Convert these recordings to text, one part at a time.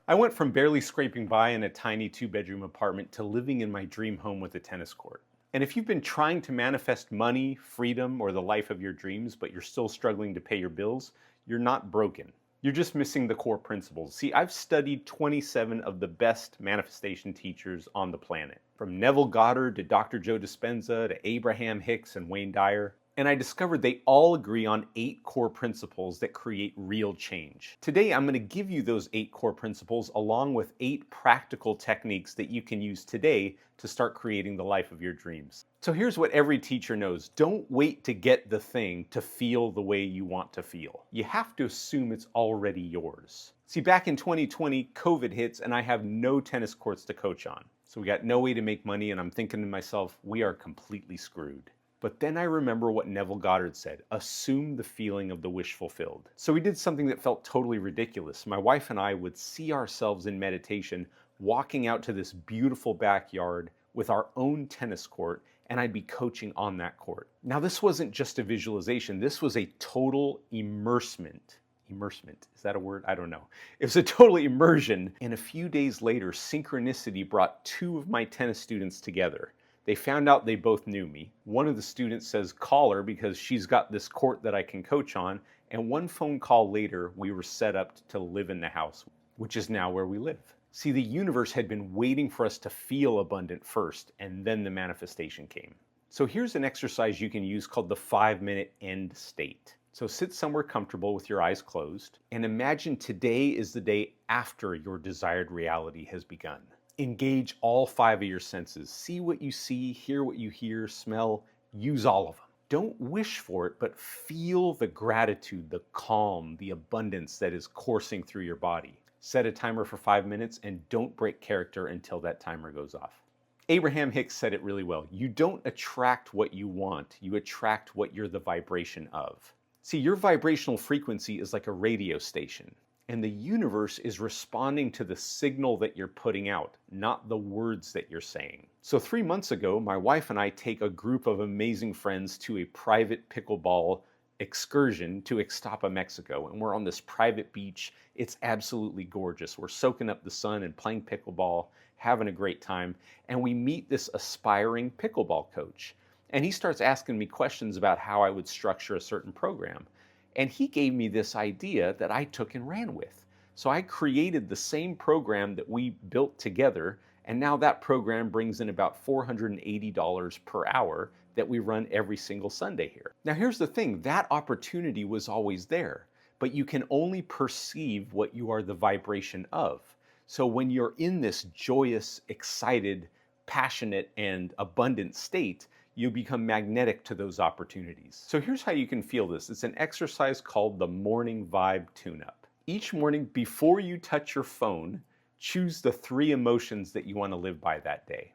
I went from barely scraping by in a tiny two-bedroom apartment to living in my dream home with a tennis court. And if you've been trying to manifest money, freedom, or the life of your dreams, but you're still struggling to pay your bills, you're not broken. You're just missing the core principles. See, I've studied 27 of the best manifestation teachers on the planet, from Neville Goddard to Dr. Joe Dispenza to Abraham Hicks and Wayne Dyer. And I discovered they all agree on 8 core principles that create real change. Today, I'm going to give you those 8 core principles along with 8 practical techniques that you can use today to start creating the life of your dreams. So here's what every teacher knows. Don't wait to get the thing to feel the way you want to feel. You have to assume it's already yours. See, back in 2020, COVID hits and I have no tennis courts to coach on. So we got no way to make money and I'm thinking to myself, we are completely screwed. But then I remember what Neville Goddard said, assume the feeling of the wish fulfilled. So we did something that felt totally ridiculous. My wife and I would see ourselves in meditation walking out to this beautiful backyard with our own tennis court, and I'd be coaching on that court. Now this wasn't just a visualization, this was a total immersement. Immersement, is that a word? I don't know. It was a total immersion, and a few days later, synchronicity brought 2 of my tennis students together. They found out they both knew me. One of the students says, call her because she's got this court that I can coach on. And one phone call later, we were set up to live in the house, which is now where we live. See, the universe had been waiting for us to feel abundant first, and then the manifestation came. So here's an exercise you can use called the 5-minute end state. So sit somewhere comfortable with your eyes closed, and imagine today is the day after your desired reality has begun. Engage all 5 of your senses. See what you see, hear what you hear, smell, use all of them. Don't wish for it, but feel the gratitude, the calm, the abundance that is coursing through your body. Set a timer for 5 minutes and don't break character until that timer goes off. Abraham Hicks said it really well. You don't attract what you want, you attract what you're the vibration of. See, your vibrational frequency is like a radio station. And the universe is responding to the signal that you're putting out, not the words that you're saying. So 3 months ago, my wife and I take a group of amazing friends to a private pickleball excursion to Ixtapa, Mexico. And we're on this private beach. It's absolutely gorgeous. We're soaking up the sun and playing pickleball, having a great time. And we meet this aspiring pickleball coach. And he starts asking me questions about how I would structure a certain program. And he gave me this idea that I took and ran with. So I created the same program that we built together, and now that program brings in about $480 per hour that we run every single Sunday here. Now here's the thing, that opportunity was always there, but you can only perceive what you are the vibration of. So when you're in this joyous, excited, passionate, and abundant state, you become magnetic to those opportunities. So here's how you can feel this. It's an exercise called the Morning Vibe Tune-Up. Each morning before you touch your phone, choose the 3 emotions that you want to live by that day.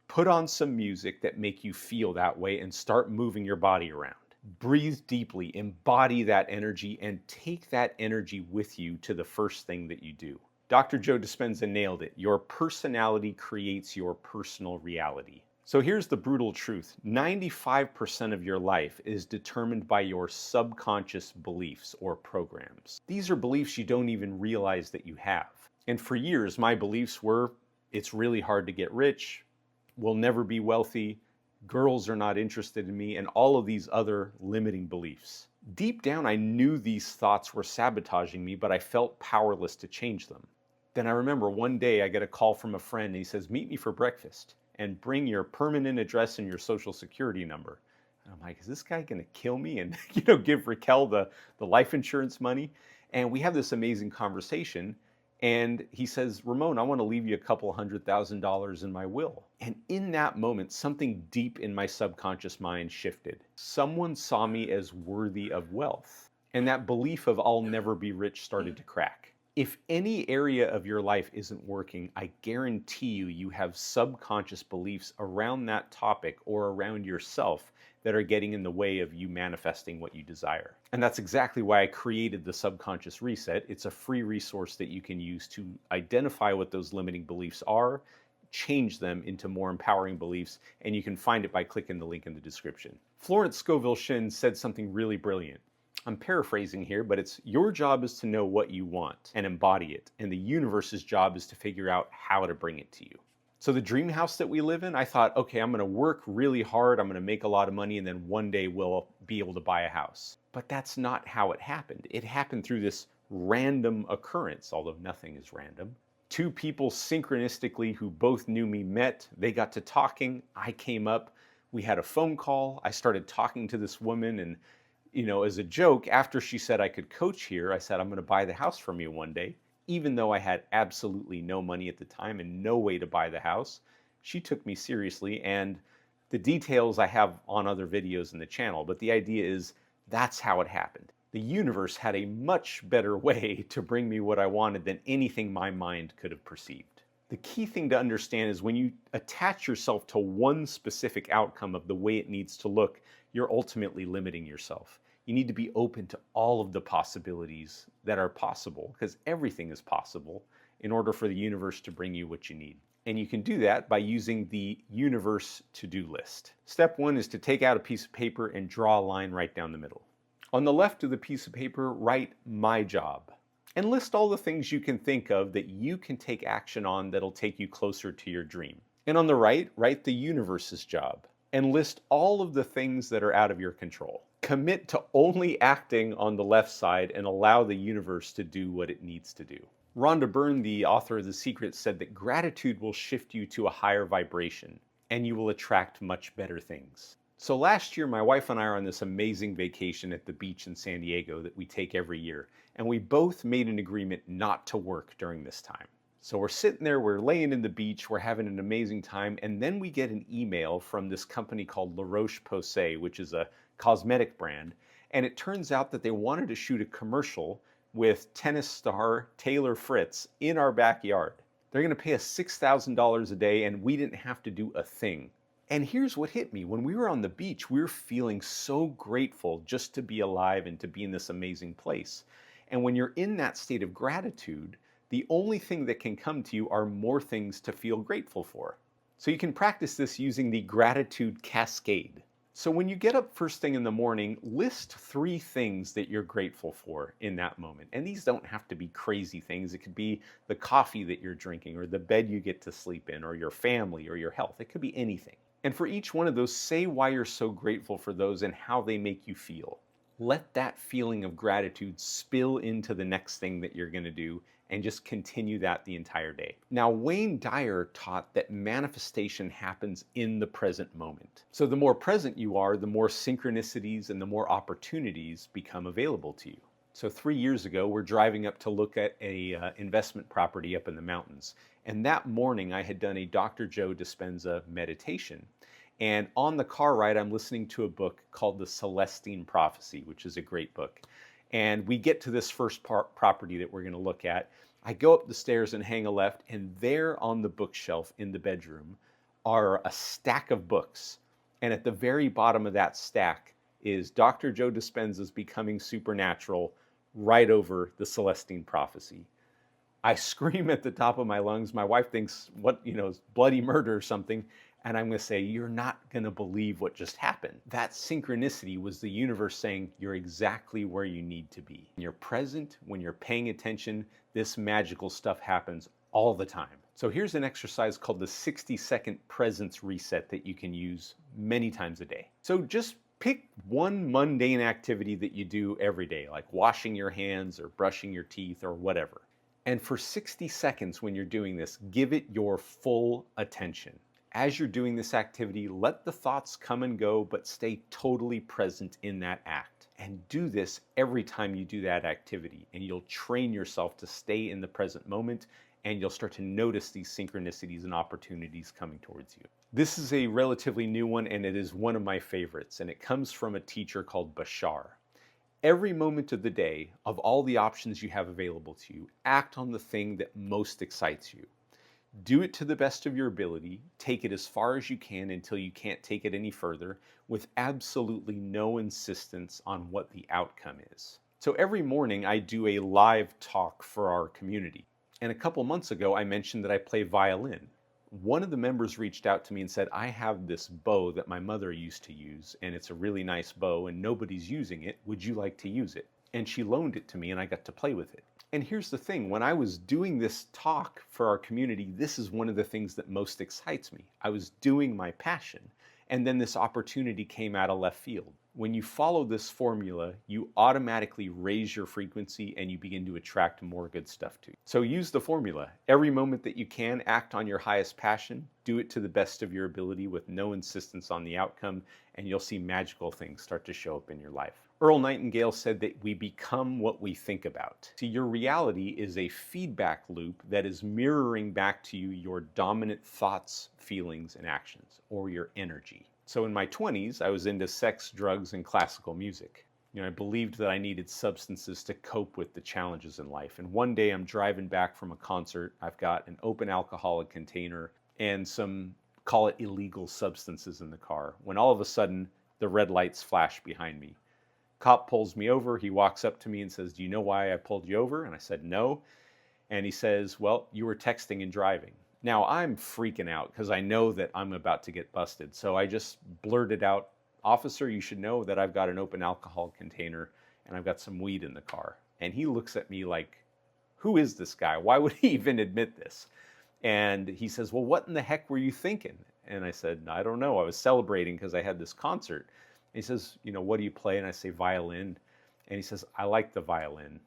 Put on some music that make you feel that way and start moving your body around. Breathe deeply, embody that energy, and take that energy with you to the first thing that you do. Dr. Joe Dispenza nailed it. Your personality creates your personal reality. So here's the brutal truth. 95% of your life is determined by your subconscious beliefs or programs. These are beliefs you don't even realize that you have. And for years, my beliefs were, it's really hard to get rich, we'll never be wealthy, girls are not interested in me, and all of these other limiting beliefs. Deep down, I knew these thoughts were sabotaging me, but I felt powerless to change them. Then I remember one day I get a call from a friend and he says, meet me for breakfast and bring your permanent address and your social security number. And I'm like, is this guy gonna kill me and give Raquel the life insurance money? And we have this amazing conversation. And he says, Ramon, I wanna leave you a couple $100,000 in my will. And in that moment, something deep in my subconscious mind shifted. Someone saw me as worthy of wealth. And that belief of I'll never be rich started to crack. If any area of your life isn't working, I guarantee you have subconscious beliefs around that topic or around yourself that are getting in the way of you manifesting what you desire. And that's exactly why I created the Subconscious Reset. It's a free resource that you can use to identify what those limiting beliefs are, change them into more empowering beliefs, and you can find it by clicking the link in the description. Florence Scovel Shinn said something really brilliant. I'm paraphrasing here, but it's your job is to know what you want and embody it, and the universe's job is to figure out how to bring it to you. So the dream house that we live in, I thought, okay, I'm going to work really hard, I'm going to make a lot of money, and then one day we'll be able to buy a house. But that's not how it happened. It happened through this random occurrence, although nothing is random. Two people synchronistically who both knew me met, they got to talking, I came up, we had a phone call, I started talking to this woman, and as a joke, after she said I could coach here, I said, I'm going to buy the house from you one day. Even though I had absolutely no money at the time and no way to buy the house, she took me seriously. And the details I have on other videos in the channel, but the idea is that's how it happened. The universe had a much better way to bring me what I wanted than anything my mind could have perceived. The key thing to understand is when you attach yourself to one specific outcome of the way it needs to look, you're ultimately limiting yourself. You need to be open to all of the possibilities that are possible, because everything is possible, in order for the universe to bring you what you need. And you can do that by using the universe to-do list. Step one is to take out a piece of paper and draw a line right down the middle. On the left of the piece of paper, write my job, and list all the things you can think of that you can take action on that'll take you closer to your dream. And on the right, write the universe's job, and list all of the things that are out of your control. Commit to only acting on the left side and allow the universe to do what it needs to do. Rhonda Byrne, the author of The Secret, said that gratitude will shift you to a higher vibration and you will attract much better things. So last year, my wife and I are on this amazing vacation at the beach in San Diego that we take every year, and we both made an agreement not to work during this time. So we're sitting there, we're laying in the beach, we're having an amazing time, and then we get an email from this company called La Roche-Posay, which is a cosmetic brand, and it turns out that they wanted to shoot a commercial with tennis star Taylor Fritz in our backyard. They're going to pay us $6,000 a day, and we didn't have to do a thing. And here's what hit me. When we were on the beach, we were feeling so grateful just to be alive and to be in this amazing place. And when you're in that state of gratitude, the only thing that can come to you are more things to feel grateful for. So you can practice this using the gratitude cascade. So when you get up first thing in the morning, list 3 things that you're grateful for in that moment. And these don't have to be crazy things. It could be the coffee that you're drinking, or the bed you get to sleep in, or your family, or your health. It could be anything. And for each one of those, say why you're so grateful for those and how they make you feel. Let that feeling of gratitude spill into the next thing that you're going to do, and just continue that the entire day. Now, Wayne Dyer taught that manifestation happens in the present moment. So the more present you are, the more synchronicities and the more opportunities become available to you. So 3 years ago, we're driving up to look at a investment property up in the mountains. And that morning, I had done a Dr. Joe Dispenza meditation. And on the car ride, I'm listening to a book called The Celestine Prophecy, which is a great book. And we get to this first property that we're going to look at. I go up the stairs and hang a left, and there on the bookshelf in the bedroom are a stack of books. And at the very bottom of that stack is Dr. Joe Dispenza's Becoming Supernatural, right over the Celestine Prophecy. I scream at the top of my lungs. My wife thinks, bloody murder or something. And I'm going to say, you're not going to believe what just happened. That synchronicity was the universe saying, you're exactly where you need to be. When you're present, when you're paying attention, this magical stuff happens all the time. So here's an exercise called the 60-second presence reset that you can use many times a day. So just pick one mundane activity that you do every day, like washing your hands or brushing your teeth or whatever. And for 60 seconds when you're doing this, give it your full attention. As you're doing this activity, let the thoughts come and go, but stay totally present in that act. And do this every time you do that activity, and you'll train yourself to stay in the present moment, and you'll start to notice these synchronicities and opportunities coming towards you. This is a relatively new one, and it is one of my favorites, and it comes from a teacher called Bashar. Every moment of the day, of all the options you have available to you, act on the thing that most excites you. Do it to the best of your ability, take it as far as you can until you can't take it any further, with absolutely no insistence on what the outcome is. So every morning I do a live talk for our community. And a couple months ago I mentioned that I play violin. One of the members reached out to me and said, I have this bow that my mother used to use, and it's a really nice bow, and nobody's using it. Would you like to use it? And she loaned it to me, and I got to play with it. And here's the thing, when I was doing this talk for our community, this is one of the things that most excites me. I was doing my passion, and then this opportunity came out of left field. When you follow this formula, you automatically raise your frequency and you begin to attract more good stuff to you. So use the formula. Every moment that you can, act on your highest passion, do it to the best of your ability with no insistence on the outcome, and you'll see magical things start to show up in your life. Earl Nightingale said that we become what we think about. See, your reality is a feedback loop that is mirroring back to you your dominant thoughts, feelings, and actions, or your energy. So in my 20s, I was into sex, drugs, and classical music. I believed that I needed substances to cope with the challenges in life. And one day I'm driving back from a concert. I've got an open alcoholic container and some, call it illegal substances in the car, when all of a sudden the red lights flash behind me. Cop pulls me over. He walks up to me and says, "Do you know why I pulled you over?" And I said, "No." And he says, "Well, you were texting and driving." Now I'm freaking out because I know that I'm about to get busted. So I just blurted out, "Officer, you should know that I've got an open alcohol container and I've got some weed in the car." And he looks at me like, who is this guy? Why would he even admit this? And he says, "Well, what in the heck were you thinking?" And I said, "I don't know. I was celebrating because I had this concert." And he says, "What do you play?" And I say, "Violin." And he says, "I like the violin.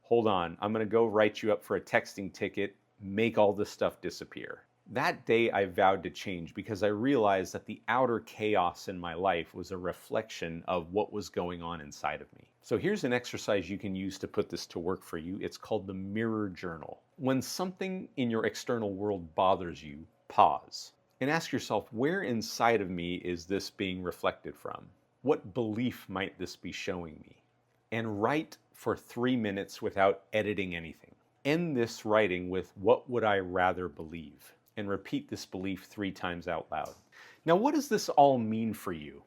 Hold on, I'm going to go write you up for a texting ticket, make all this stuff disappear." That day I vowed to change because I realized that the outer chaos in my life was a reflection of what was going on inside of me. So here's an exercise you can use to put this to work for you. It's called the mirror journal. When something in your external world bothers you, pause and ask yourself, where inside of me is this being reflected from? What belief might this be showing me? And write for 3 minutes without editing anything. End this writing with, "What would I rather believe?" And repeat this belief 3 times out loud. Now, what does this all mean for you?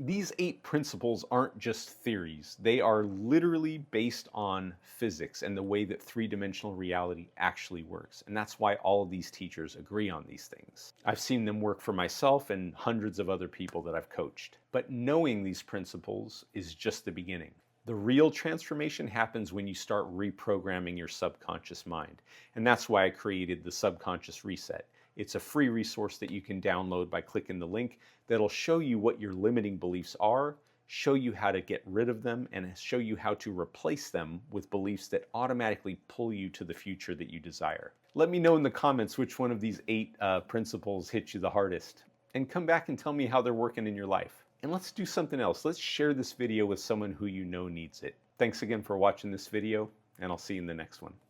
These 8 principles aren't just theories. They are literally based on physics and the way that 3-dimensional reality actually works. And that's why all of these teachers agree on these things. I've seen them work for myself and hundreds of other people that I've coached. But knowing these principles is just the beginning. The real transformation happens when you start reprogramming your subconscious mind. And that's why I created the Subconscious Reset. It's a free resource that you can download by clicking the link that'll show you what your limiting beliefs are, show you how to get rid of them, and show you how to replace them with beliefs that automatically pull you to the future that you desire. Let me know in the comments which one of these 8 principles hit you the hardest. And come back and tell me how they're working in your life. And let's do something else. Let's share this video with someone who you know needs it. Thanks again for watching this video, and I'll see you in the next one.